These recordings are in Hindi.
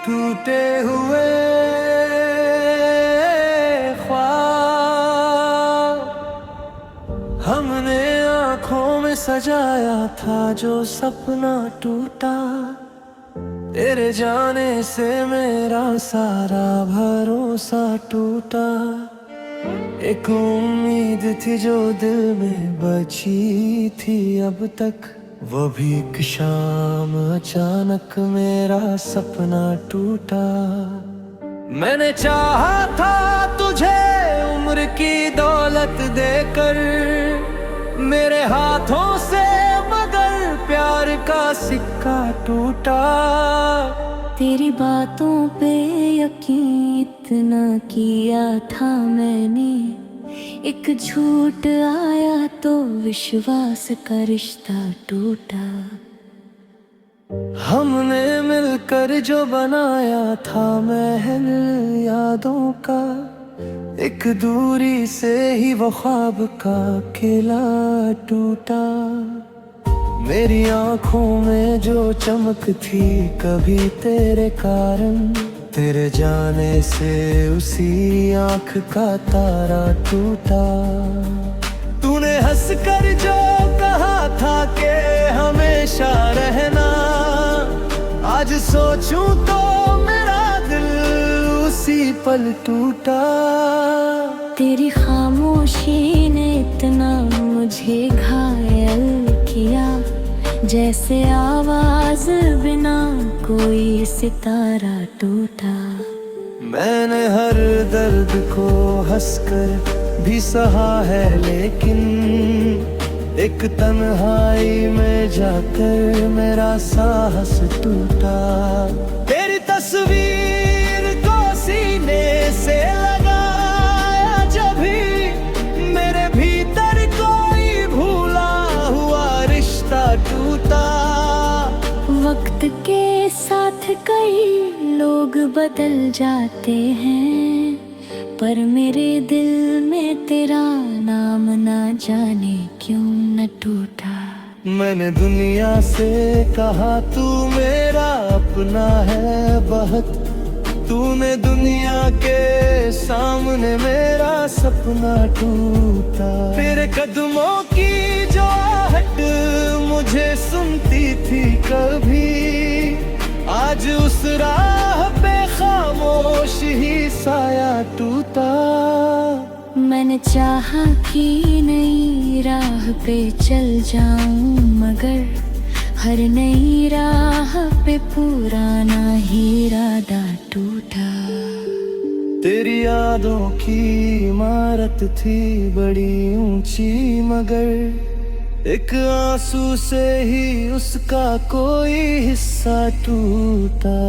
टूटे हुए ख्वाब हमने आंखों में सजाया था, जो सपना टूटा तेरे जाने से मेरा सारा भरोसा टूटा। एक उम्मीद थी जो दिल में बची थी अब तक, वो भी एक शाम अचानक मेरा सपना टूटा। मैंने चाहा था तुझे उम्र की दौलत देकर मेरे हाथों से, मगर प्यार का सिक्का टूटा। तेरी बातों पे यकीन इतना किया था मैंने, एक झूठ आया तो विश्वास का रिश्ता टूटा। हमने मिलकर जो बनाया था महल यादों का, एक दूरी से ही वो ख्वाब का किला टूटा। मेरी आंखों में जो चमक थी कभी तेरे कारण, तेरे जाने से उसी आंख का तारा टूटा। तूने हंसकर जो कहा था कि हमेशा रहना, आज सोचूं तो मेरा दिल उसी पल टूटा। तेरी खामोशी ने इतना मुझे घायल किया, जैसे आवाज बिना कोई सितारा टूटा। मैंने हर दर्द को हंसकर भी सहा है, लेकिन एक तन्हाई में जाकर मेरा साहस टूटा। तेरी तस्वीर को सीने से लगाया जब भी मेरे भीतर कोई भूला हुआ रिश्ता टूटा। वक्त के साथ कई लोग बदल जाते हैं, पर मेरे दिल में तेरा नाम ना जाने क्यों न टूटा। मैंने दुनिया से कहा तू मेरा अपना है बहुत, तूने दुनिया के सामने मेरा सपना टूटा। तेरे कदमों की जो आहट मुझे सुनती थी कभी, आज उस राह पे खामोश ही साया टूटा। मैंने चाहा कि नई राह पे चल जाऊं, मगर हर नई राह पे पुराना ही इरादा टूटा। तेरी यादों की इमारत थी बड़ी ऊंची, मगर एक आंसू से ही उसका कोई हिस्सा टूटा।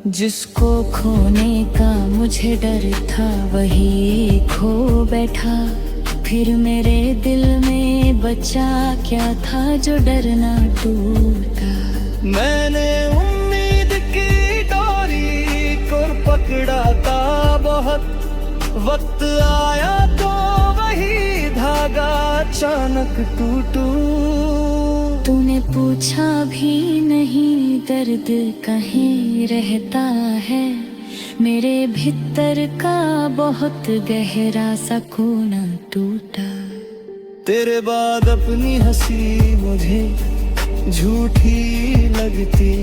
जिसको खोने का मुझे डर था वही खो बैठा, फिर मेरे दिल में बचा क्या था जो डरना टूटा। मैंने उम्मीद की डोरी को पकड़ा था बहुत, वक्त आया तो वही धागा अचानक टूटू। तूने पूछा भी नहीं दर्द कहीं रहता है, मेरे भीतर का बहुत गहरा सा कोना टूटा। तेरे बाद अपनी हंसी मुझे झूठी लगती,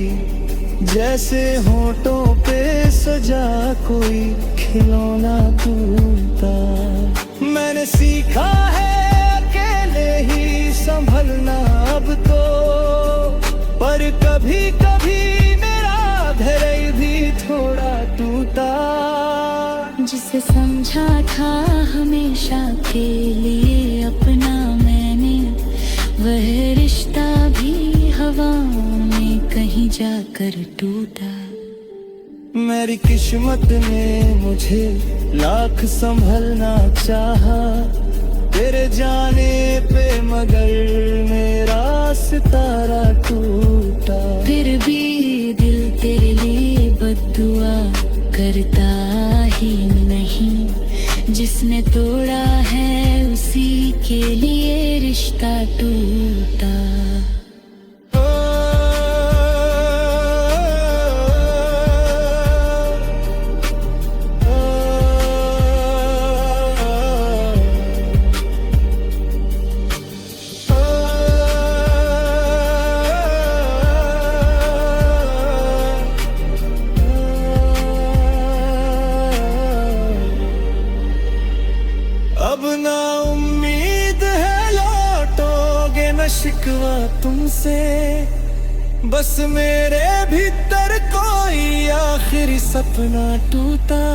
जैसे होठों पे सजा कोई खिलौना टूटा। मैंने सीखा है अकेले ही संभलना अब तो, पर कभी कभी मेरा धैर्य भी थोड़ा टूटा। जिसे समझा था हमेशा के लिए अपना मैंने, वह रिश्ता भी हवा में कहीं जाकर टूटा। मेरी किस्मत ने मुझे लाख संभलना चाहा तेरे जाने पे, मगर मेरा सितारा टूटा। फिर भी दिल तेरे लिए बद्दुआ करता ही नहीं, जिसने तोड़ा है उसी के लिए रिश्ता टूटा। मैं शिकवा तुमसे, बस मेरे भीतर कोई आखिरी सपना टूटा।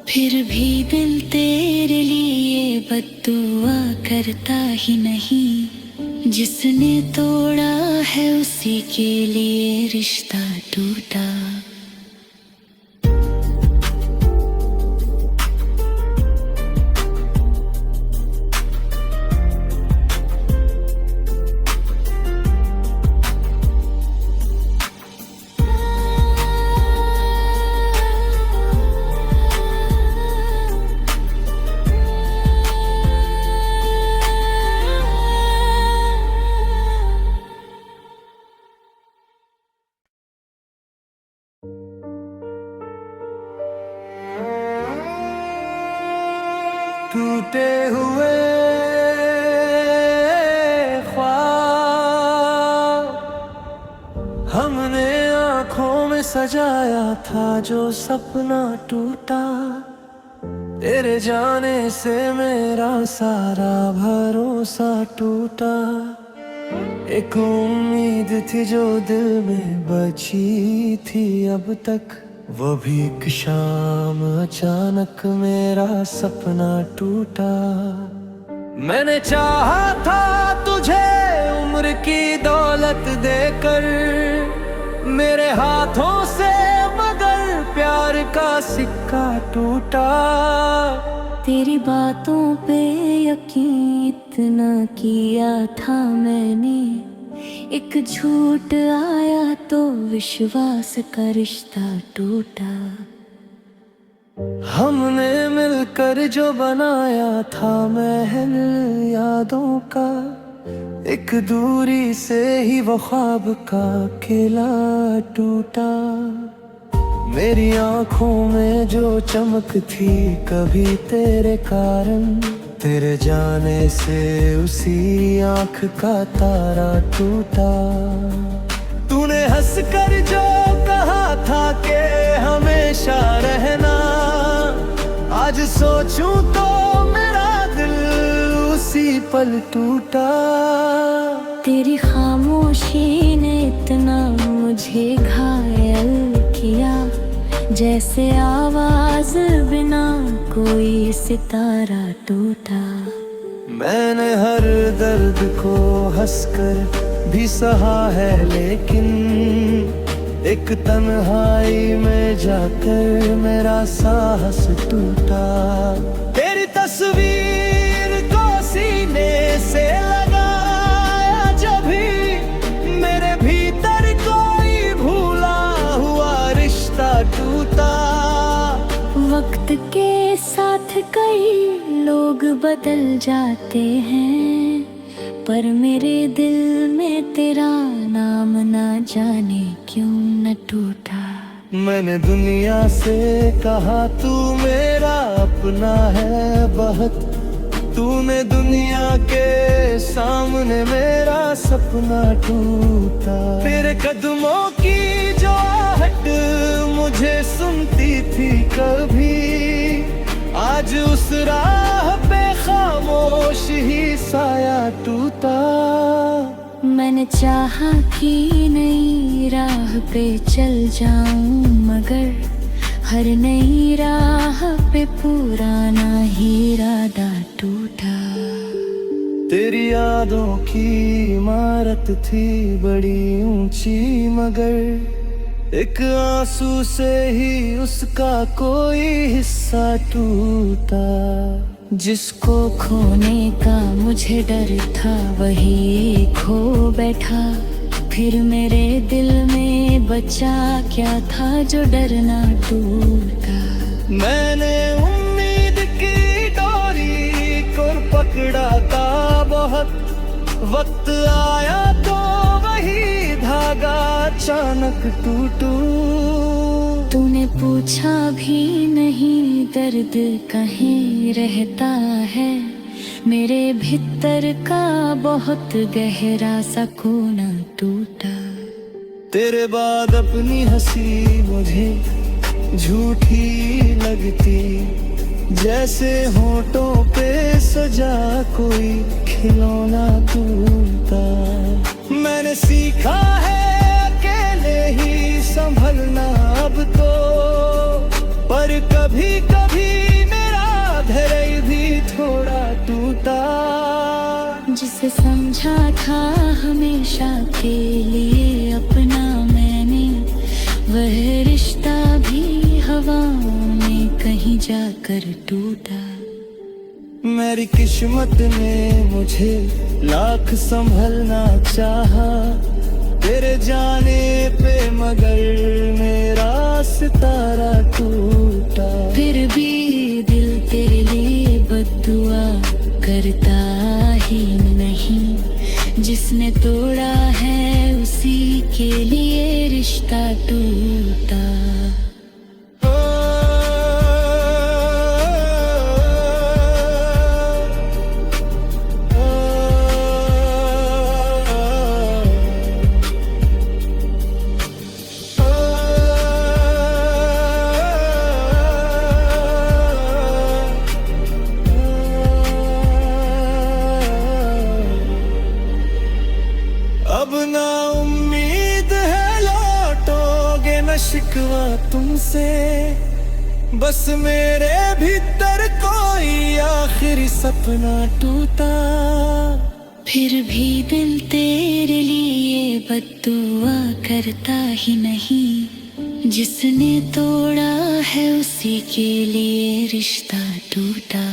फिर भी दिल तेरे लिए बद्दुआ करता ही नहीं, जिसने तोड़ा है उसी के लिए रिश्ता टूटा। टूटे हुए ख्वाब हमने आँखों में सजाया था, जो सपना टूटा। तेरे जाने से मेरा सारा भरोसा टूटा। एक उम्मीद थी जो दिल में बची थी अब तक, वो भी एक शाम अचानक मेरा सपना टूटा। मैंने चाहा था तुझे उम्र की दौलत देकर मेरे हाथों से, मगर प्यार का सिक्का टूटा। तेरी बातों पे यकीन इतना किया था मैंने, एक झूठ आया तो विश्वास का रिश्ता टूटा। हमने मिलकर जो बनाया था महल यादों का, एक दूरी से ही वो ख्वाब का किला टूटा। मेरी आँखों में जो चमक थी कभी तेरे कारण, तेरे जाने से उसी आँख का तारा टूटा। तूने हंसकर जो कहा था कि हमेशा रहना, आज सोचूं तो मेरा दिल उसी पल टूटा। तेरी खामोशी ने इतना मुझे घायल किया, जैसे आवाज बिना कोई सितारा टूटा। मैंने हर दर्द को हंसकर भी सहा है, लेकिन एक तन्हाई में जाकर मेरा साहस टूटा। तेरी तस्वीर को सीने से लगाया जब भी मेरे भीतर कोई भूला हुआ रिश्ता टूटा। वक्त के साथ कई लोग बदल जाते हैं, पर मेरे दिल में तेरा नाम ना जाने क्यों न टूटा। मैंने दुनिया से कहा तू मेरा अपना है बहुत, तूने दुनिया के सामने मेरा सपना टूटा। तेरे कदमों की जो आहट मुझे सुनती थी कभी, आज उस राह पे खामोश ही साया टूटा। मैंने चाहा कि नई राह पे चल जाऊं, मगर हर नई राह पे पुराना ही इरादा टूटा। तेरी यादों की इमारत थी बड़ी ऊंची, मगर एक आंसू से ही उसका कोई हिस्सा टूटा। जिसको खोने का मुझे डर था वही खो बैठा, फिर मेरे दिल में बचा क्या था जो डरना टूटा। मैंने उम्मीद की डोरी को पकड़ा था बहुत, वक्त आया तो वही धागा अचानक टूटू। तूने पूछा भी नहीं दर्द कहीं रहता है, मेरे भीतर का बहुत गहरा सा कोना टूटा। तेरे बाद अपनी हंसी मुझे झूठी लगती, जैसे होठों पे सजा कोई खिलौना तू जिसे समझा था हमेशा के लिए अपना मैंने, वह रिश्ता भी हवाओं में कहीं जाकर टूटा। मेरी किस्मत ने मुझे लाख संभलना चाहा तेरे जाने पे, मगर मेरा सितारा टूटा। फिर भी दिल तेरे लिए बद्दुआ करता ही नहीं, जिसने तोड़ा है उसी के लिए रिश्ता टूटा। अब ना उम्मीद है लौटोगे न शिकवा तुमसे, बस मेरे भीतर कोई आखिरी सपना टूटा। फिर भी दिल तेरे लिए बद्दुआ करता ही नहीं, जिसने तोड़ा है उसी के लिए रिश्ता टूटा।